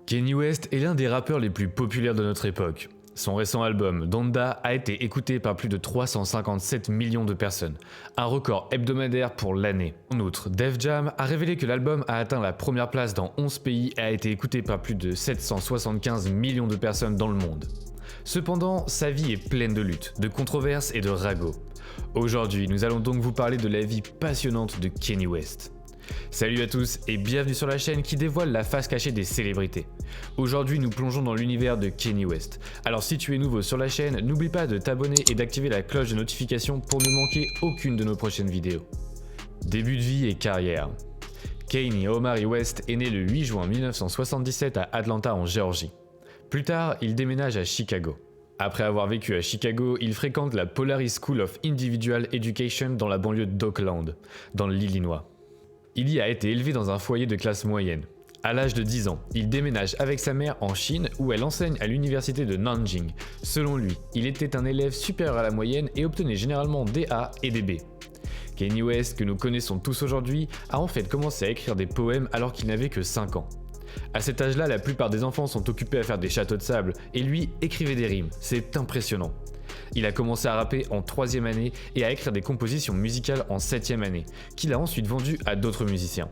Kanye West est l'un des rappeurs les plus populaires de notre époque. Son récent album, Donda, a été écouté par plus de 357 millions de personnes, un record hebdomadaire pour l'année. En outre, Def Jam a révélé que l'album a atteint la première place dans 11 pays et a été écouté par plus de 775 millions de personnes dans le monde. Cependant, sa vie est pleine de luttes, de controverses et de ragots. Aujourd'hui, nous allons donc vous parler de la vie passionnante de Kanye West. Salut à tous et bienvenue sur la chaîne qui dévoile la face cachée des célébrités. Aujourd'hui, nous plongeons dans l'univers de Kanye West. Alors si tu es nouveau sur la chaîne, n'oublie pas de t'abonner et d'activer la cloche de notification pour ne manquer aucune de nos prochaines vidéos. Début de vie et carrière. Kanye Omari West est né le 8 juin 1977 à Atlanta en Géorgie. Plus tard, il déménage à Chicago. Après avoir vécu à Chicago, il fréquente la Polaris School of Individual Education dans la banlieue d'Oakland, dans l'Illinois. Il y a été élevé dans un foyer de classe moyenne. À l'âge de 10 ans, il déménage avec sa mère en Chine où elle enseigne à l'université de Nanjing. Selon lui, il était un élève supérieur à la moyenne et obtenait généralement des A et des B. Kanye West, que nous connaissons tous aujourd'hui, a en fait commencé à écrire des poèmes alors qu'il n'avait que 5 ans. À cet âge-là, la plupart des enfants sont occupés à faire des châteaux de sable et lui écrivait des rimes. C'est impressionnant. Il a commencé à rapper en 3e année et à écrire des compositions musicales en 7e année, qu'il a ensuite vendues à d'autres musiciens.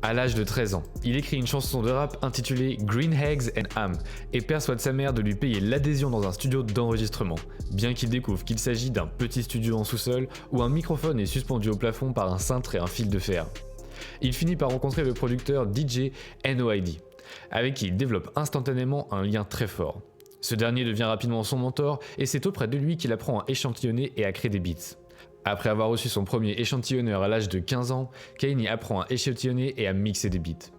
À l'âge de 13 ans, il écrit une chanson de rap intitulée Green Eggs and Ham et persuade sa mère de lui payer l'adhésion dans un studio d'enregistrement, bien qu'il découvre qu'il s'agit d'un petit studio en sous-sol où un microphone est suspendu au plafond par un cintre et un fil de fer. Il finit par rencontrer le producteur DJ NOID, avec qui il développe instantanément un lien très fort. Ce dernier devient rapidement son mentor et c'est auprès de lui qu'il apprend à échantillonner et à créer des beats. Après avoir reçu son premier échantillonneur à l'âge de 15 ans, Kanye apprend à échantillonner et à mixer des beats.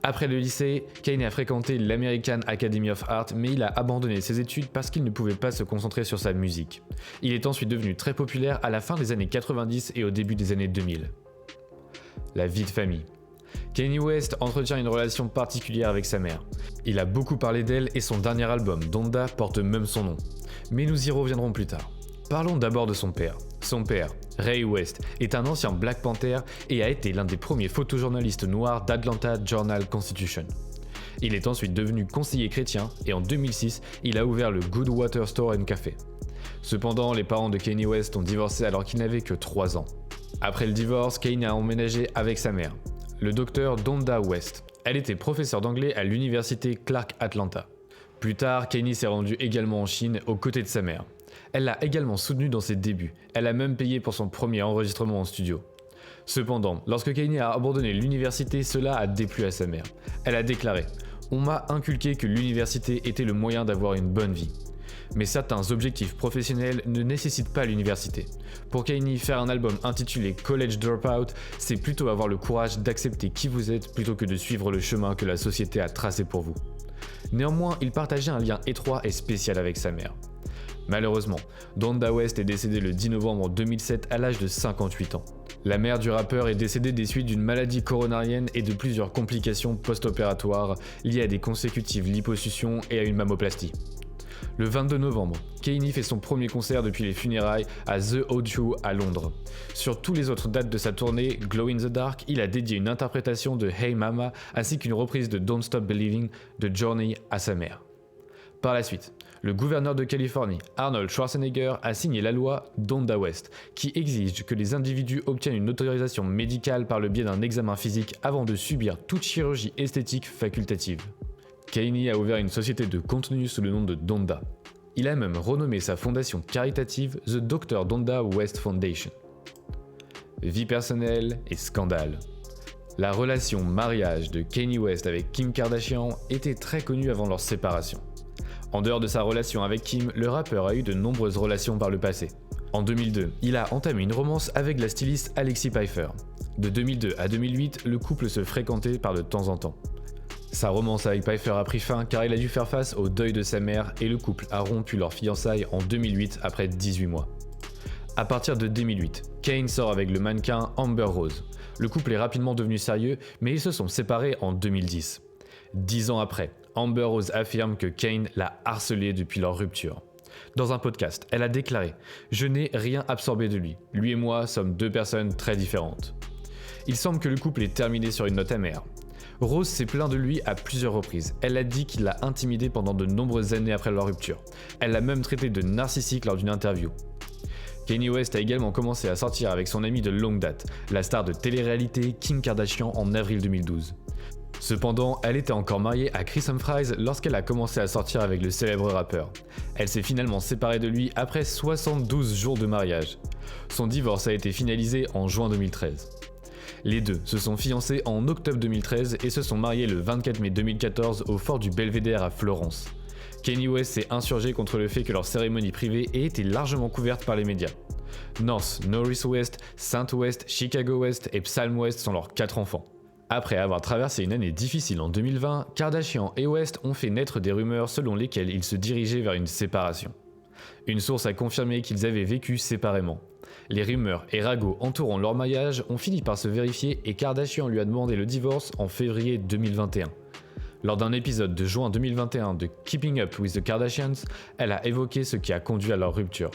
Après le lycée, Kanye a fréquenté l'American Academy of Art mais il a abandonné ses études parce qu'il ne pouvait pas se concentrer sur sa musique. Il est ensuite devenu très populaire à la fin des années 90 et au début des années 2000. La vie de famille. Kanye West entretient une relation particulière avec sa mère. Il a beaucoup parlé d'elle et son dernier album, Donda, porte même son nom. Mais nous y reviendrons plus tard. Parlons d'abord de son père. Son père, Ray West, est un ancien Black Panther et a été l'un des premiers photojournalistes noirs d'Atlanta Journal-Constitution. Il est ensuite devenu conseiller chrétien et en 2006, il a ouvert le Goodwater Store and Café. Cependant, les parents de Kanye West ont divorcé alors qu'il n'avait que 3 ans. Après le divorce, Kanye a emménagé avec sa mère, le docteur Donda West. Elle était professeure d'anglais à l'université Clark Atlanta. Plus tard, Kanye s'est rendu également en Chine aux côtés de sa mère. Elle l'a également soutenu dans ses débuts, elle a même payé pour son premier enregistrement en studio. Cependant, lorsque Kanye a abandonné l'université, cela a déplu à sa mère. Elle a déclaré « On m'a inculqué que l'université était le moyen d'avoir une bonne vie. Mais certains objectifs professionnels ne nécessitent pas l'université. Pour Kanye, faire un album intitulé College Dropout, c'est plutôt avoir le courage d'accepter qui vous êtes plutôt que de suivre le chemin que la société a tracé pour vous. » Néanmoins, il partageait un lien étroit et spécial avec sa mère. Malheureusement, Donda West est décédé le 10 novembre 2007 à l'âge de 58 ans. La mère du rappeur est décédée des suites d'une maladie coronarienne et de plusieurs complications post-opératoires liées à des consécutives liposuctions et à une mammoplastie. Le 22 novembre, Kanye fait son premier concert depuis les funérailles à The O2 à Londres. Sur toutes les autres dates de sa tournée, Glow in the Dark, il a dédié une interprétation de Hey Mama ainsi qu'une reprise de Don't Stop Believing de Journey à sa mère. Par la suite, le gouverneur de Californie, Arnold Schwarzenegger, a signé la loi Donda West, qui exige que les individus obtiennent une autorisation médicale par le biais d'un examen physique avant de subir toute chirurgie esthétique facultative. Kanye a ouvert une société de contenu sous le nom de Donda. Il a même renommé sa fondation caritative The Dr. Donda West Foundation. Vie personnelle et scandale. La relation mariage de Kanye West avec Kim Kardashian était très connue avant leur séparation. En dehors de sa relation avec Kim, le rappeur a eu de nombreuses relations par le passé. En 2002, il a entamé une romance avec la styliste Alexis Pfeiffer. De 2002 à 2008, le couple se fréquentait par de temps en temps. Sa romance avec Pfeiffer a pris fin car il a dû faire face au deuil de sa mère et le couple a rompu leurs fiançailles en 2008 après 18 mois. À partir de 2008, Kanye sort avec le mannequin Amber Rose. Le couple est rapidement devenu sérieux, mais ils se sont séparés en 2010. 10 ans après, Amber Rose affirme que Kanye l'a harcelée depuis leur rupture. Dans un podcast, elle a déclaré « Je n'ai rien absorbé de lui. Lui et moi sommes deux personnes très différentes. » Il semble que le couple ait terminé sur une note amère. Rose s'est plaint de lui à plusieurs reprises. Elle a dit qu'il l'a intimidé pendant de nombreuses années après leur rupture. Elle l'a même traité de narcissique lors d'une interview. Kanye West a également commencé à sortir avec son ami de longue date, la star de télé-réalité Kim Kardashian en avril 2012. Cependant, elle était encore mariée à Chris Humphries lorsqu'elle a commencé à sortir avec le célèbre rappeur. Elle s'est finalement séparée de lui après 72 jours de mariage. Son divorce a été finalisé en juin 2013. Les deux se sont fiancés en octobre 2013 et se sont mariés le 24 mai 2014 au fort du Belvédère à Florence. Kanye West s'est insurgé contre le fait que leur cérémonie privée ait été largement couverte par les médias. North, Norris West, Saint West, Chicago West et Psalm West sont leurs 4 enfants. Après avoir traversé une année difficile en 2020, Kardashian et West ont fait naître des rumeurs selon lesquelles ils se dirigeaient vers une séparation. Une source a confirmé qu'ils avaient vécu séparément. Les rumeurs et ragots entourant leur mariage ont fini par se vérifier et Kardashian lui a demandé le divorce en février 2021. Lors d'un épisode de juin 2021 de Keeping Up with the Kardashians, elle a évoqué ce qui a conduit à leur rupture.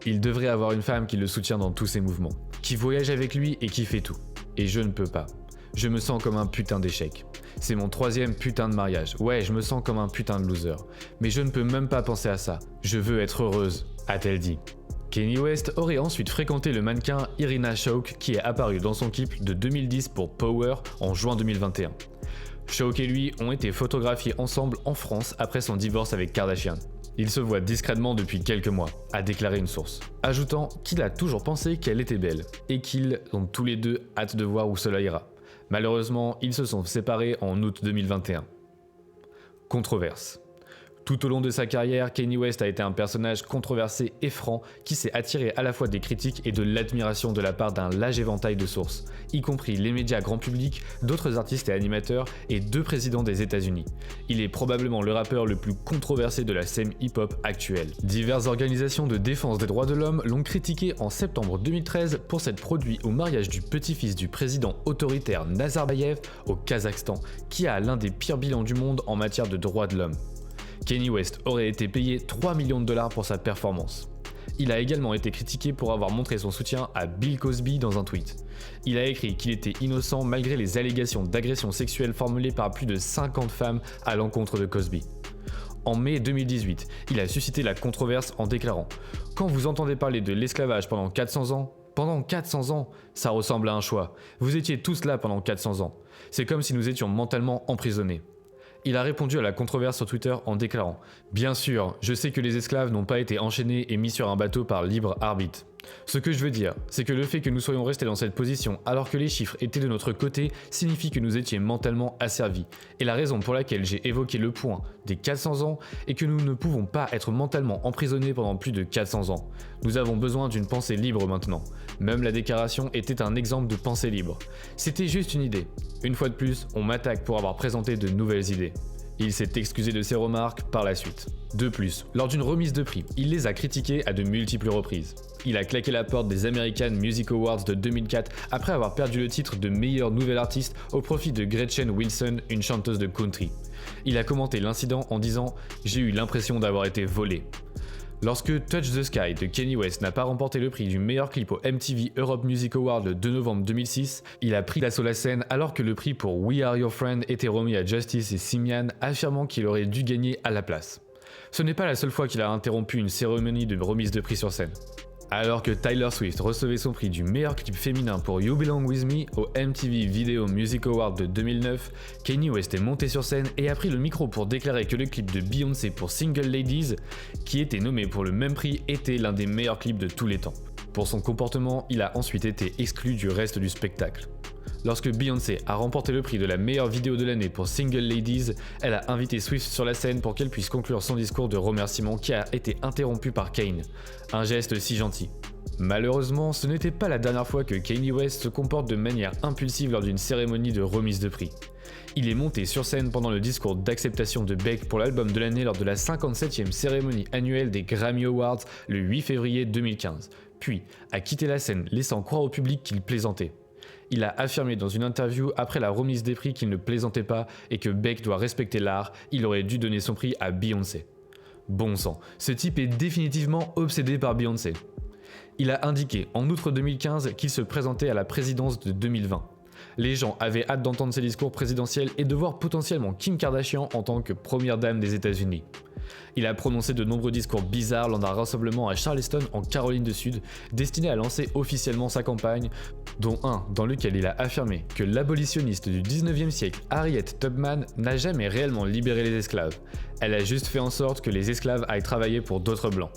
Il devrait avoir une femme qui le soutient dans tous ses mouvements, qui voyage avec lui et qui fait tout. Et je ne peux pas. Je me sens comme un putain d'échec. C'est mon 3e putain de mariage. Ouais, je me sens comme un putain de loser. Mais je ne peux même pas penser à ça. Je veux être heureuse, a-t-elle dit. Kanye West aurait ensuite fréquenté le mannequin Irina Shayk qui est apparu dans son clip de 2010 pour Power en juin 2021. Shayk et lui ont été photographiés ensemble en France après son divorce avec Kardashian. Ils se voient discrètement depuis quelques mois, a déclaré une source, ajoutant qu'il a toujours pensé qu'elle était belle et qu'ils ont tous les deux hâte de voir où cela ira. Malheureusement, ils se sont séparés en août 2021. Controverse. Tout au long de sa carrière, Kanye West a été un personnage controversé et franc qui s'est attiré à la fois des critiques et de l'admiration de la part d'un large éventail de sources, y compris les médias grand public, d'autres artistes et animateurs et 2 présidents des États-Unis. Il est probablement le rappeur le plus controversé de la scène hip-hop actuelle. Diverses organisations de défense des droits de l'homme l'ont critiqué en septembre 2013 pour s'être produit au mariage du petit-fils du président autoritaire Nazarbayev au Kazakhstan, qui a l'un des pires bilans du monde en matière de droits de l'homme. Kanye West aurait été payé 3 millions de dollars pour sa performance. Il a également été critiqué pour avoir montré son soutien à Bill Cosby dans un tweet. Il a écrit qu'il était innocent malgré les allégations d'agression sexuelle formulées par plus de 50 femmes à l'encontre de Cosby. En mai 2018, il a suscité la controverse en déclarant « Quand vous entendez parler de l'esclavage pendant 400 ans, pendant 400 ans, ça ressemble à un choix. Vous étiez tous là pendant 400 ans. C'est comme si nous étions mentalement emprisonnés. » Il a répondu à la controverse sur Twitter en déclarant « Bien sûr, je sais que les esclaves n'ont pas été enchaînés et mis sur un bateau par libre arbitre. Ce que je veux dire, c'est que le fait que nous soyons restés dans cette position alors que les chiffres étaient de notre côté signifie que nous étions mentalement asservis. Et la raison pour laquelle j'ai évoqué le point des 400 ans est que nous ne pouvons pas être mentalement emprisonnés pendant plus de 400 ans. Nous avons besoin d'une pensée libre maintenant. Même la déclaration était un exemple de pensée libre. C'était juste une idée. Une fois de plus, on m'attaque pour avoir présenté de nouvelles idées. Il s'est excusé de ses remarques par la suite. De plus, lors d'une remise de prix, il les a critiqués à de multiples reprises. Il a claqué la porte des American Music Awards de 2004 après avoir perdu le titre de meilleur nouvel artiste au profit de Gretchen Wilson, une chanteuse de country. Il a commenté l'incident en disant « J'ai eu l'impression d'avoir été volé ». Lorsque Touch the Sky de Kanye West n'a pas remporté le prix du meilleur clip au MTV Europe Music Award le 2 novembre 2006, il a pris l'assaut la scène alors que le prix pour We Are Your Friend était remis à Justice et Simian, affirmant qu'il aurait dû gagner à la place. Ce n'est pas la seule fois qu'il a interrompu une cérémonie de remise de prix sur scène. Alors que Taylor Swift recevait son prix du meilleur clip féminin pour You Belong With Me au MTV Video Music Award de 2009, Kanye West est monté sur scène et a pris le micro pour déclarer que le clip de Beyoncé pour Single Ladies, qui était nommé pour le même prix, était l'un des meilleurs clips de tous les temps. Pour son comportement, il a ensuite été exclu du reste du spectacle. Lorsque Beyoncé a remporté le prix de la meilleure vidéo de l'année pour Single Ladies, elle a invité Swift sur la scène pour qu'elle puisse conclure son discours de remerciement qui a été interrompu par Kane. Un geste si gentil. Malheureusement, ce n'était pas la dernière fois que Kanye West se comporte de manière impulsive lors d'une cérémonie de remise de prix. Il est monté sur scène pendant le discours d'acceptation de Beck pour l'album de l'année lors de la 57e cérémonie annuelle des Grammy Awards le 8 février 2015, puis a quitté la scène laissant croire au public qu'il plaisantait. Il a affirmé dans une interview après la remise des prix qu'il ne plaisantait pas et que Beck doit respecter l'art, il aurait dû donner son prix à Beyoncé. Bon sang, ce type est définitivement obsédé par Beyoncé. Il a indiqué en août 2015 qu'il se présentait à la présidence de 2020. Les gens avaient hâte d'entendre ses discours présidentiels et de voir potentiellement Kim Kardashian en tant que première dame des États-Unis. Il a prononcé de nombreux discours bizarres lors d'un rassemblement à Charleston en Caroline du Sud, destiné à lancer officiellement sa campagne, dont un dans lequel il a affirmé que l'abolitionniste du 19e siècle Harriet Tubman n'a jamais réellement libéré les esclaves. Elle a juste fait en sorte que les esclaves aillent travailler pour d'autres blancs.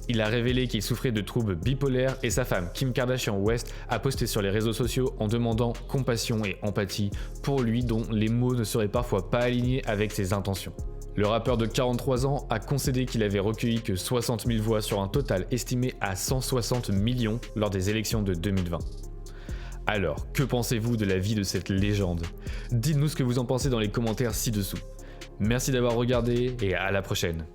Il a révélé qu'il souffrait de troubles bipolaires et sa femme Kim Kardashian West a posté sur les réseaux sociaux en demandant compassion et empathie pour lui dont les mots ne seraient parfois pas alignés avec ses intentions. Le rappeur de 43 ans a concédé qu'il avait recueilli que 60 000 voix sur un total estimé à 160 millions lors des élections de 2020. Alors, que pensez-vous de la vie de cette légende? Dites-nous ce que vous en pensez dans les commentaires ci-dessous. Merci d'avoir regardé et à la prochaine.